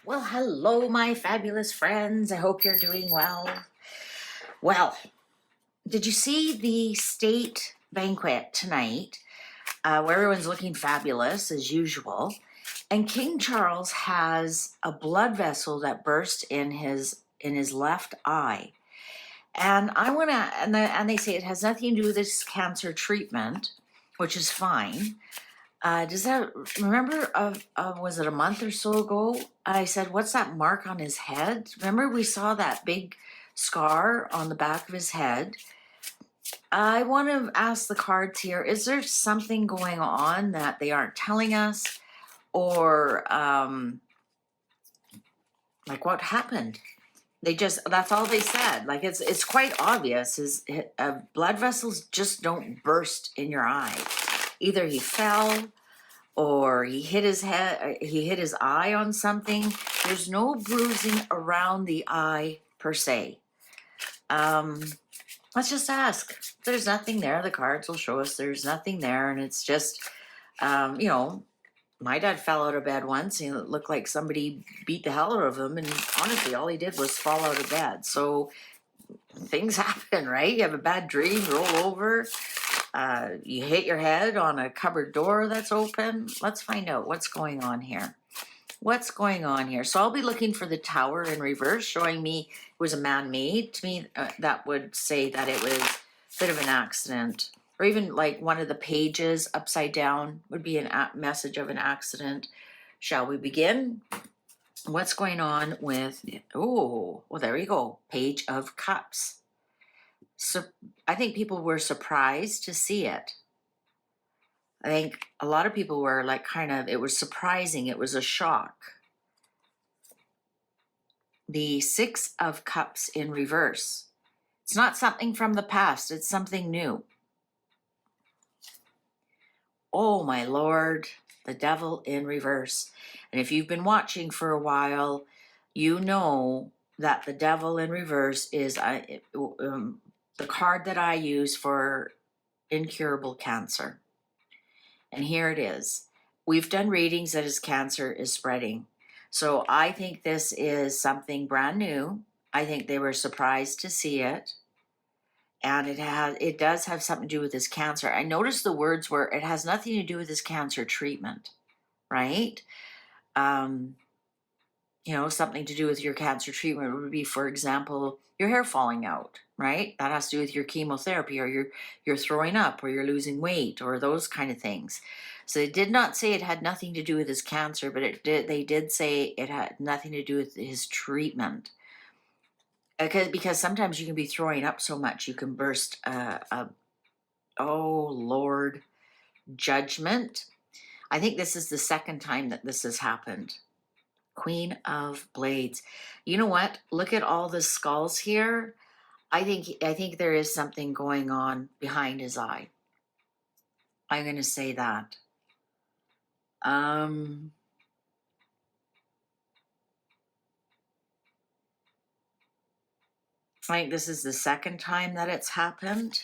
Well, hello, my fabulous friends. I hope you're doing well. Well, did you see the state banquet tonight where everyone's looking fabulous as usual? And King Charles has a blood vessel that burst in his left eye. And I want to, and they say it has nothing to do with this cancer treatment, which is fine. Does that remember? Was it a month or so ago? I said, "What's that mark on his head?" Remember, we saw that big scar on the back of his head. I want to ask the cards here: is there something going on that they aren't telling us, or like what happened? That's all they said. Like it's quite obvious. His blood vessels just don't burst in your eye. Either he fell or he hit his head, he hit his eye on something. There's no bruising around the eye per se. Let's just ask. If there's nothing there, the cards will show us there's nothing there, and it's just, my dad fell out of bed once, and it looked like somebody beat the hell out of him, and honestly, all he did was fall out of bed. So things happen, right? You have a bad dream, roll over. You hit your head on a cupboard door that's open. Let's find out what's going on here. What's going on here? So I'll be looking for the tower in reverse, showing me it was a man-made. To me, that would say that it was a bit of an accident. Or even like one of the pages upside down would be a message of an accident. Shall we begin? What's going on with, oh, well, there you go. Page of Cups. So I think people were surprised to see it. I think a lot of people were like it was surprising. It was a shock. The Six of Cups in reverse. It's not something from the past. It's something new. Oh, my Lord, the Devil in reverse. And if you've been watching for a while, you know that the Devil in reverse is the card that I use for incurable cancer. And here it is. We've done readings that his cancer is spreading. So I think this is something brand new. I think they were surprised to see it. And it does have something to do with his cancer. I noticed the words were, it has nothing to do with his cancer treatment, right? Something to do with your cancer treatment would be, for example, your hair falling out, right? That has to do with your chemotherapy, or you're throwing up, or you're losing weight, or those kind of things. So they did not say it had nothing to do with his cancer, but they did say it had nothing to do with his treatment. Because sometimes you can be throwing up so much you can burst oh Lord, judgment. I think this is the second time that this has happened. Queen of Blades. You know what? Look at all the skulls here. I think there is something going on behind his eye. I'm going to say that. I think this is the second time that it's happened.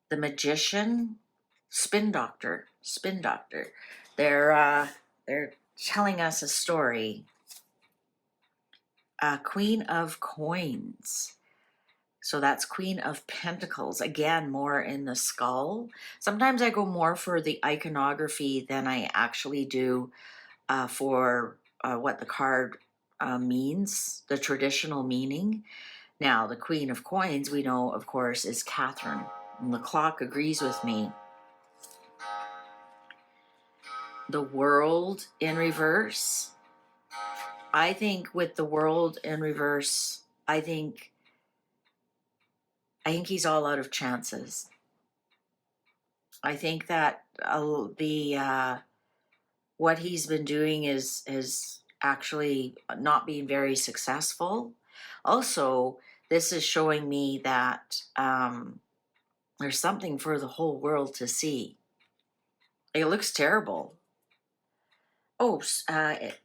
The Magician, Spin Doctor. They're telling us a story. Queen of Coins. So that's Queen of Pentacles. Again, more in the skull. Sometimes I go more for the iconography than I actually do for what the card means, the traditional meaning. Now, the Queen of Coins, we know, of course, is Catherine. And the clock agrees with me. The World in reverse. I think with the World in reverse, I think he's all out of chances. I think that what he's been doing is actually not being very successful. Also, this is showing me that there's something for the whole world to see. It looks terrible. Oh,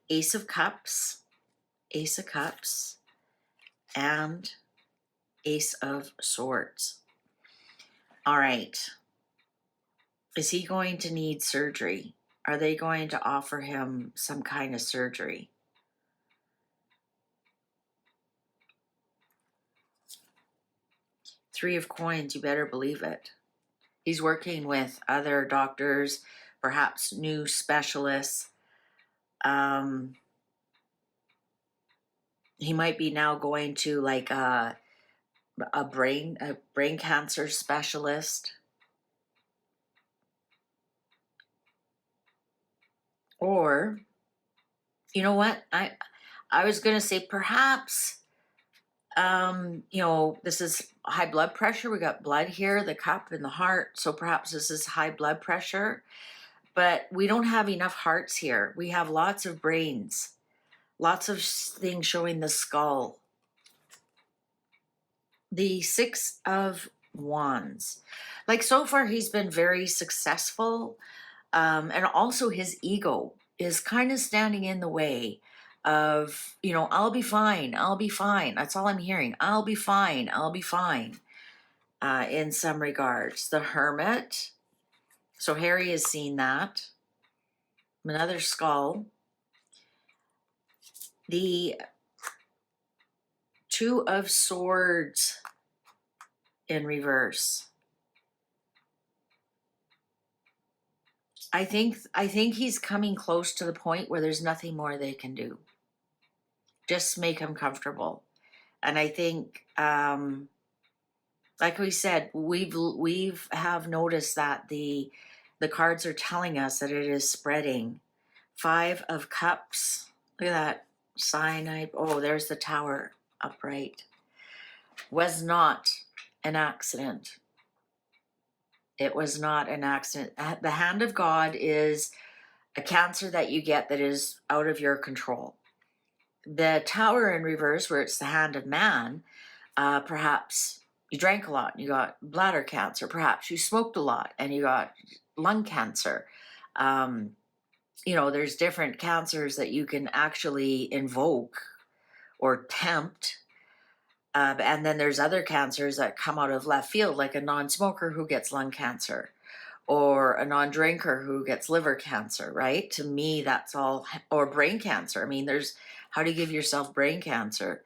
Ace of Cups, and Ace of Swords. All right. Is he going to need surgery? Are they going to offer him some kind of surgery? Three of Coins, you better believe it. He's working with other doctors, perhaps new specialists. He might be now going to like a brain cancer specialist. Or, you know what? I was gonna say perhaps, you know, this is high blood pressure. We got blood here, the cup and the heart. So perhaps this is high blood pressure, but we don't have enough hearts here. We have lots of brains, lots of things showing the skull. The Six of Wands. Like so far, he's been very successful. And also his ego is kind of standing in the way of, you know, I'll be fine. I'll be fine. That's all I'm hearing. I'll be fine. I'll be fine. In some regards, the Hermit. So Harry has seen that. Another skull. The Two of Swords in reverse. I think he's coming close to the point where there's nothing more they can do. Just make him comfortable. And I think, like we said, we've have noticed that the cards are telling us that it is spreading. Five of Cups. Look at that. Cyanide. Oh, there's the Tower upright. Was not an accident. It was not an accident. The hand of God is a cancer that you get that is out of your control. The Tower in reverse, where it's the hand of man, perhaps you drank a lot and you got bladder cancer. Perhaps you smoked a lot and you got lung cancer. You know, there's different cancers that you can actually invoke or tempt. And then there's other cancers that come out of left field, like a non-smoker who gets lung cancer or a non-drinker who gets liver cancer, right? To me, that's all, or brain cancer. I mean, how do you give yourself brain cancer?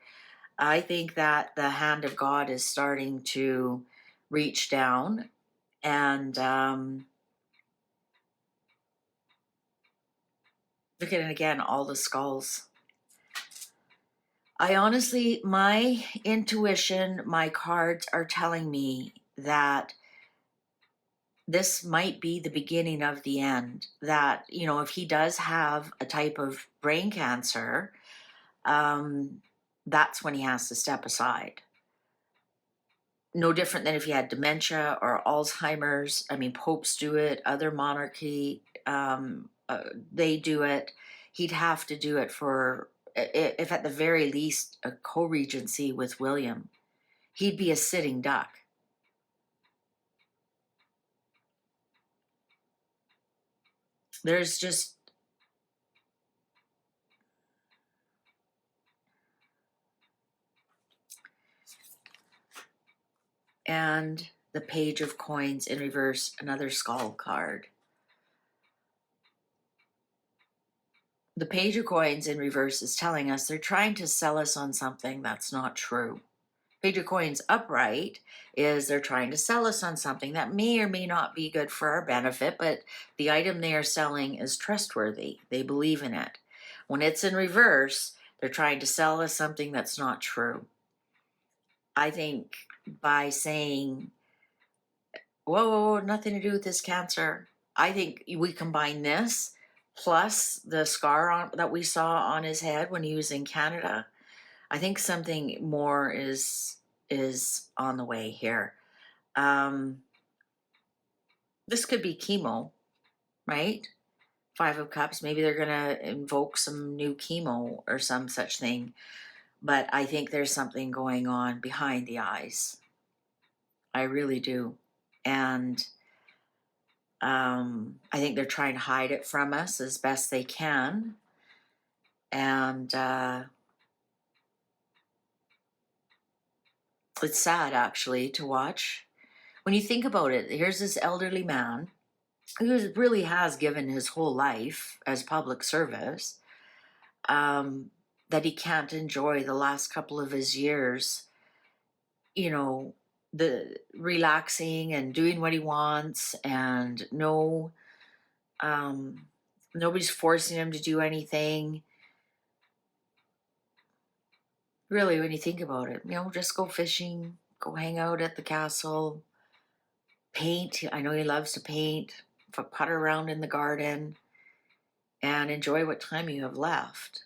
I think that the hand of God is starting to reach down and look at it again, all the skulls. I honestly, my intuition, my cards are telling me that this might be the beginning of the end. That, you know, if he does have a type of brain cancer, that's when he has to step aside. No different than if he had dementia or Alzheimer's. I mean, popes do it, other monarchy, they do it. He'd have to do it for, if at the very least, a co-regency with William. He'd be a sitting duck. There's just, and the Page of Coins in reverse, another skull card. The Page of Coins in reverse is telling us they're trying to sell us on something that's not true. Page of Coins upright is they're trying to sell us on something that may or may not be good for our benefit, but the item they are selling is trustworthy. They believe in it. When it's in reverse, they're trying to sell us something that's not true. I think by saying, whoa, nothing to do with this cancer, I think we combine this plus the scar that we saw on his head when he was in Canada. I think something more is on the way here. This could be chemo, right? Five of Cups. Maybe they're going to invoke some new chemo or some such thing. But I think there's something going on behind the eyes. I really do. And I think they're trying to hide it from us as best they can. And it's sad, actually, to watch. When you think about it, here's this elderly man who really has given his whole life as public service, that he can't enjoy the last couple of his years, you know, the relaxing and doing what he wants, and um, nobody's forcing him to do anything. Really, when you think about it, just go fishing, go hang out at the castle, paint. I know he loves to paint, putter around in the garden, and enjoy what time you have left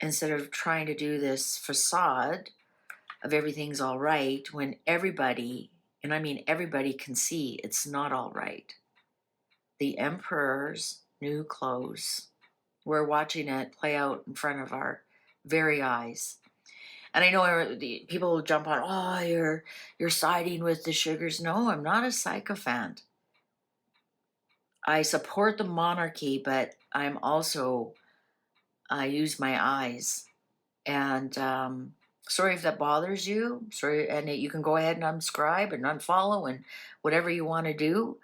instead of trying to do this facade of everything's all right when everybody, and I mean everybody, can see it's not all right. The emperor's new clothes. We're watching it play out in front of our very eyes. And I know people will jump on, oh, you're siding with the sugars. No, I'm not a sycophant. I support the monarchy, but I use my eyes. And sorry if that bothers you. Sorry, and you can go ahead and unsubscribe and unfollow and whatever you want to do.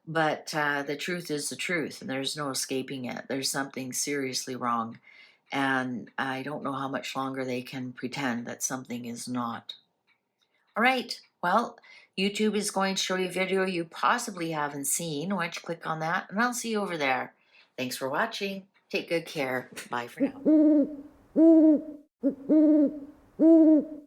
But the truth is the truth, and there's no escaping it. There's something seriously wrong. And I don't know how much longer they can pretend that something is not. All right, well, YouTube is going to show you a video you possibly haven't seen. Why don't you click on that, and I'll see you over there. Thanks for watching. Take good care. Bye for now.